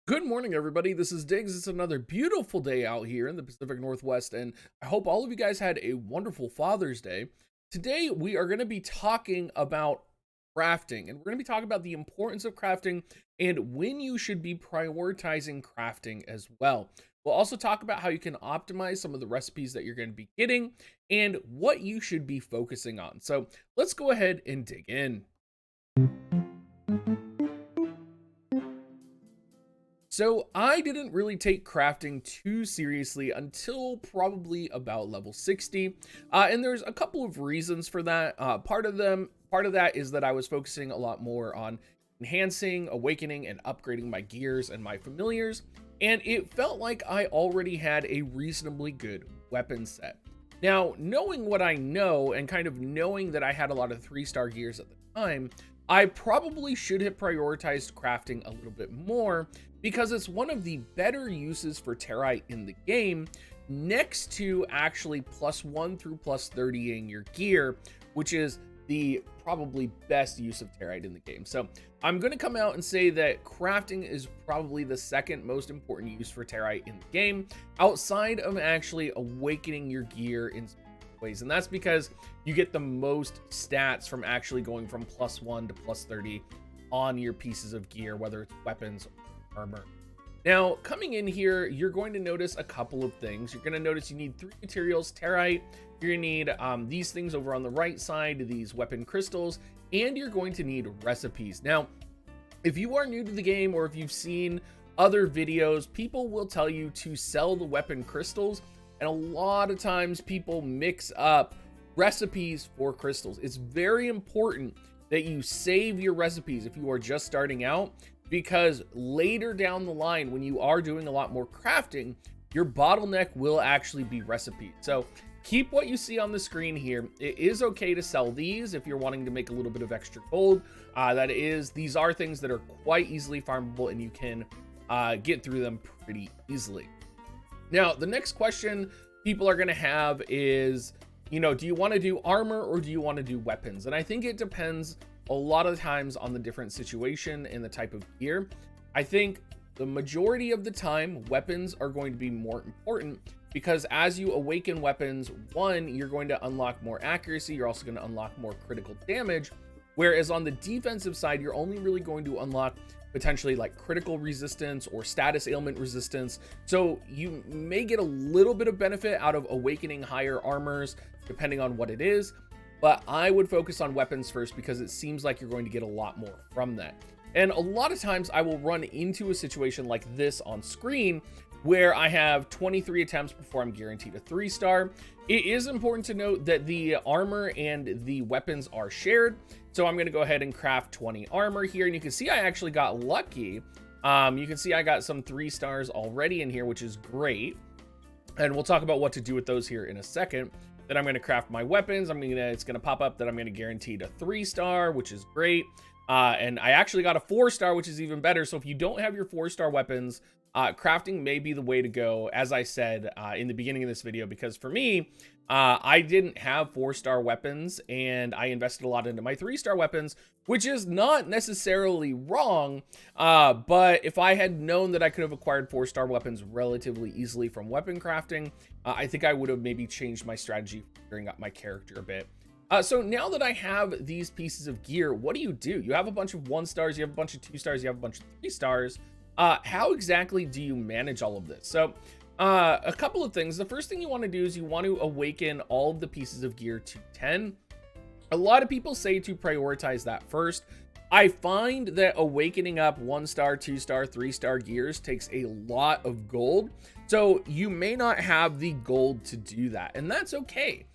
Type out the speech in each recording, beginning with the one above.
Good morning, everybody. This is Diggs. It's another beautiful day out here in the Pacific Northwest, and I hope all of you guys had a wonderful Father's Day. Today, we are going to be talking about crafting, and we're going to be talking about the importance of crafting and when you should be prioritizing crafting as well. We'll also talk about how you can optimize some of the recipes that you're going to be getting and what you should be focusing on. So, let's go ahead and dig in. So I didn't really take crafting too seriously until probably about level 60. And there's a couple of reasons for that. Part of that is that I was focusing a lot more on enhancing, awakening, and upgrading my gears and my familiars. And it felt like I already had a reasonably good weapon set. Now, knowing what I know and kind of knowing that I had a lot of 3-star gears at the time, I probably should have prioritized crafting a little bit more because it's one of the better uses for Territe in the game, next to actually +1 through +30ing your gear, which is the probably best use of Territe in the game. So I'm going to come out and say that crafting is probably the second most important use for Territe in the game, outside of actually awakening your gear in ways. And that's because you get the most stats from actually going from +1 to +30 on your pieces of gear, whether it's weapons or armor. Now, coming in here, you're going to notice a couple of things. You're going to notice you need 3 materials: Territe, you're going to need these things over on the right side, these weapon crystals, and you're going to need recipes. Now, if you are new to the game or if you've seen other videos, people will tell you to sell the weapon crystals, and a lot of times people mix up recipes for crystals. It's very important that you save your recipes if you are just starting out, because later down the line, when you are doing a lot more crafting, your bottleneck will actually be recipes. So keep what you see on the screen here. It is okay to sell these if you're wanting to make a little bit of extra gold. These are things that are quite easily farmable, and you can get through them pretty easily. Now, the next question people are going to have is, do you want to do armor or do you want to do weapons? And I think it depends a lot of times on the different situation and the type of gear. I think the majority of the time, weapons are going to be more important, because as you awaken weapons, one, you're going to unlock more accuracy. You're also going to unlock more critical damage. Whereas on the defensive side, you're only really going to unlock potentially like critical resistance or status ailment resistance. So you may get a little bit of benefit out of awakening higher armors, depending on what it is. But I would focus on weapons first, because it seems like you're going to get a lot more from that. And a lot of times I will run into a situation like this on screen where I have 23 attempts before I'm guaranteed a 3-star. It is important to note that the armor and the weapons are shared. So I'm going to go ahead and craft 20 armor here. And you can see I actually got lucky. You can see I got some 3-stars already in here, which is great. And we'll talk about what to do with those here in a second. Then I'm going to craft my weapons. It's going to pop up that I'm going to guaranteed a 3-star, which is great. And I actually got a 4-star, which is even better. So if you don't have your 4-star weapons, crafting may be the way to go, as I said in the beginning of this video, because for me, I didn't have 4-star weapons, and I invested a lot into my 3-star weapons, which is not necessarily wrong. But if I had known that I could have acquired 4-star weapons relatively easily from weapon crafting, I think I would have maybe changed my strategy, figuring out my character a bit. So now that I have these pieces of gear, what do? You have a bunch of 1-stars, you have a bunch of 2-stars, you have a bunch of 3-stars. How exactly do you manage all of this? So a couple of things. The first thing you want to do is you want to awaken all of the pieces of gear to 10. A lot of people say to prioritize that first. I find that awakening up 1-star, 2-star, 3-star gears takes a lot of gold. So you may not have the gold to do that, and that's okay.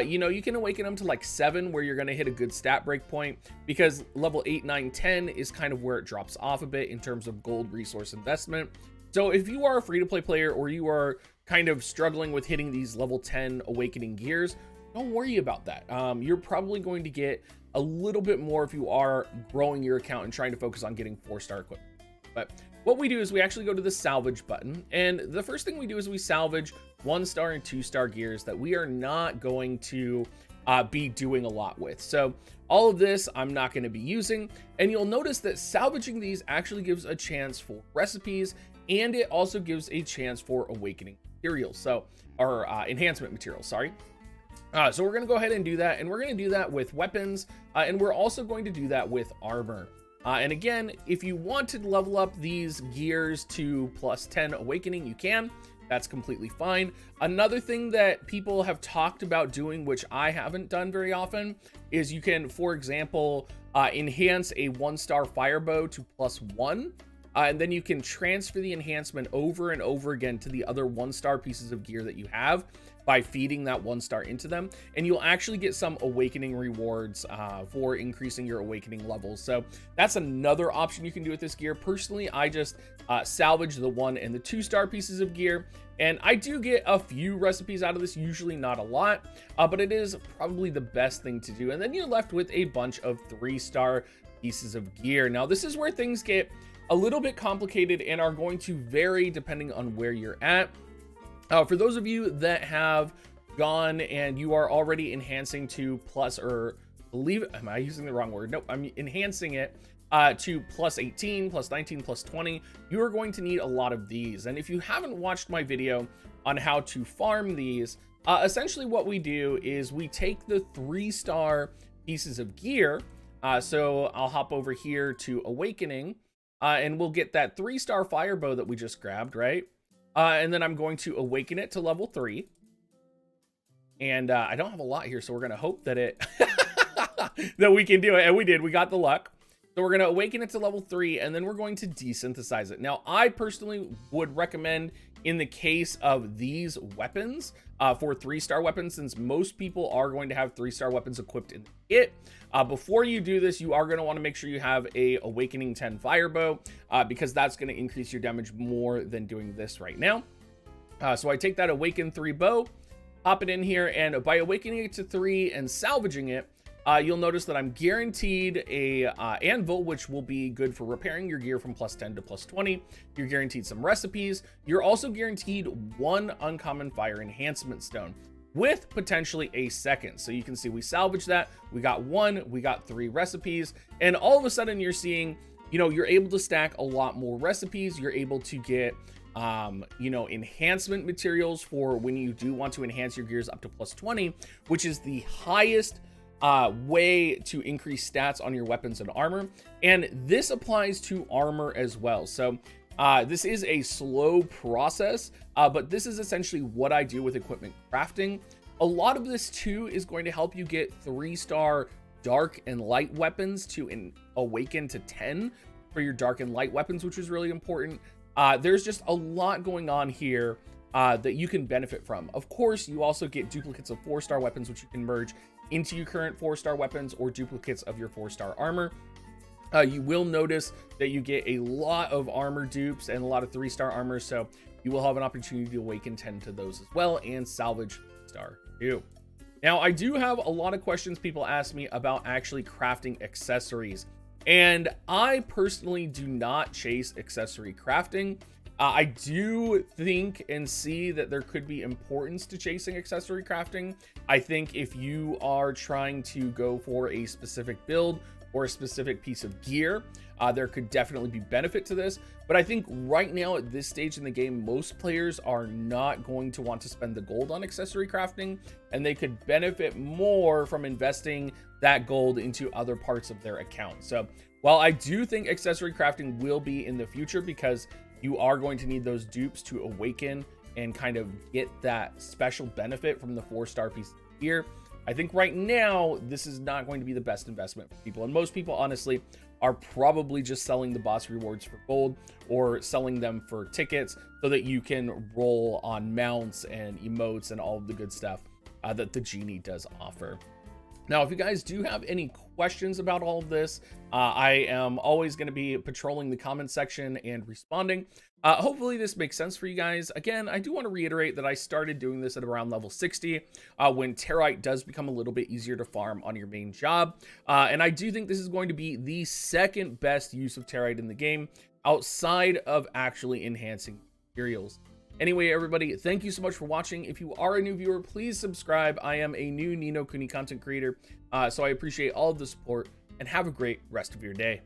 You can awaken them to like 7, where you're going to hit a good stat break point, because level 8, 9, 10 is kind of where it drops off a bit in terms of gold resource investment. So if you are a free-to-play player, or you are kind of struggling with hitting these level 10 awakening gears, don't worry about that. You're probably going to get a little bit more if you are growing your account and trying to focus on getting 4-star equipment. But what we do is we actually go to the salvage button, and the first thing we do is we salvage 1-star and 2-star gears that we are not going to be doing a lot with. So all of this I'm not going to be using, and you'll notice that salvaging these actually gives a chance for recipes, and it also gives a chance for awakening materials, so or enhancement materials, sorry. So we're going to go ahead and do that, and we're going to do that with weapons, and we're also going to do that with armor. And again, if you want to level up these gears to +10 awakening, you can. That's completely fine. Another thing that people have talked about doing, which I haven't done very often, is you can, for example, enhance a 1-star firebow to +1. And then you can transfer the enhancement over and over again to the other 1-star pieces of gear that you have by feeding that 1-star into them, and you'll actually get some awakening rewards for increasing your awakening levels. So that's another option you can do with this gear. Personally, I just salvage the 1 and the 2-star pieces of gear, and I do get a few recipes out of this, usually not a lot, but it is probably the best thing to do. And then you're left with a bunch of 3-star pieces of gear. Now this is where things get a little bit complicated and are going to vary depending on where you're at. For those of you that have gone and you are already enhancing to am I using the wrong word? Nope, I'm enhancing it to +18, +19, +20. You are going to need a lot of these. And if you haven't watched my video on how to farm these, essentially what we do is we take the 3-star pieces of gear. So I'll hop over here to awakening, and we'll get that 3-star firebow that we just grabbed, right? And then I'm going to awaken it to level 3. And I don't have a lot here, so we're going to hope that that we can do it. And we did. We got the luck. So we're going to awaken it to level 3, and then we're going to desynthesize it. Now, I personally would recommend, in the case of these weapons, for 3-star weapons, since most people are going to have 3-star weapons equipped in the kit. Before you do this, you are going to want to make sure you have a Awakening 10 Firebow, because that's going to increase your damage more than doing this right now. So I take that Awaken 3 bow, pop it in here, and by awakening it to 3 and salvaging it, you'll notice that I'm guaranteed a anvil, which will be good for repairing your gear from +10 to +20. You're guaranteed some recipes. You're also guaranteed 1 uncommon fire enhancement stone, with potentially a second. So you can see we salvaged that. We got 1, we got 3 recipes, and all of a sudden you're seeing, you're able to stack a lot more recipes. You're able to get, enhancement materials for when you do want to enhance your gears up to +20, which is the highest way to increase stats on your weapons and armor. And this applies to armor as well. So this is a slow process, but this is essentially what I do with equipment crafting. A lot of this too is going to help you get 3-star dark and light weapons to awaken to 10 for your dark and light weapons, which is really important. There's just a lot going on here that you can benefit from. Of course, you also get duplicates of 4-star weapons, which you can merge into your current 4-star weapons, or duplicates of your 4-star armor. You will notice that you get a lot of armor dupes and a lot of 3-star armor, so you will have an opportunity to awaken 10 to those as well and salvage star 2. Now, I do have a lot of questions people ask me about actually crafting accessories, and I personally do not chase accessory crafting. I do think and see that there could be importance to chasing accessory crafting. I think if you are trying to go for a specific build or a specific piece of gear, there could definitely be benefit to this. But I think right now at this stage in the game, most players are not going to want to spend the gold on accessory crafting, and they could benefit more from investing that gold into other parts of their account. So while I do think accessory crafting will be in the future, because you are going to need those dupes to awaken and kind of get that special benefit from the 4-star piece of gear, I think right now this is not going to be the best investment for people. And most people honestly are probably just selling the boss rewards for gold, or selling them for tickets so that you can roll on mounts and emotes and all of the good stuff that the genie does offer. Now, if you guys do have any questions about all of this, I am always going to be patrolling the comment section and responding. Hopefully this makes sense for you guys. Again, I do want to reiterate that I started doing this at around level 60, when Territe does become a little bit easier to farm on your main job. And I do think this is going to be the second best use of Territe in the game, outside of actually enhancing materials. Anyway, everybody, thank you so much for watching. If you are a new viewer, please subscribe. I am a new Ni no Kuni content creator, so I appreciate all of the support, and have a great rest of your day.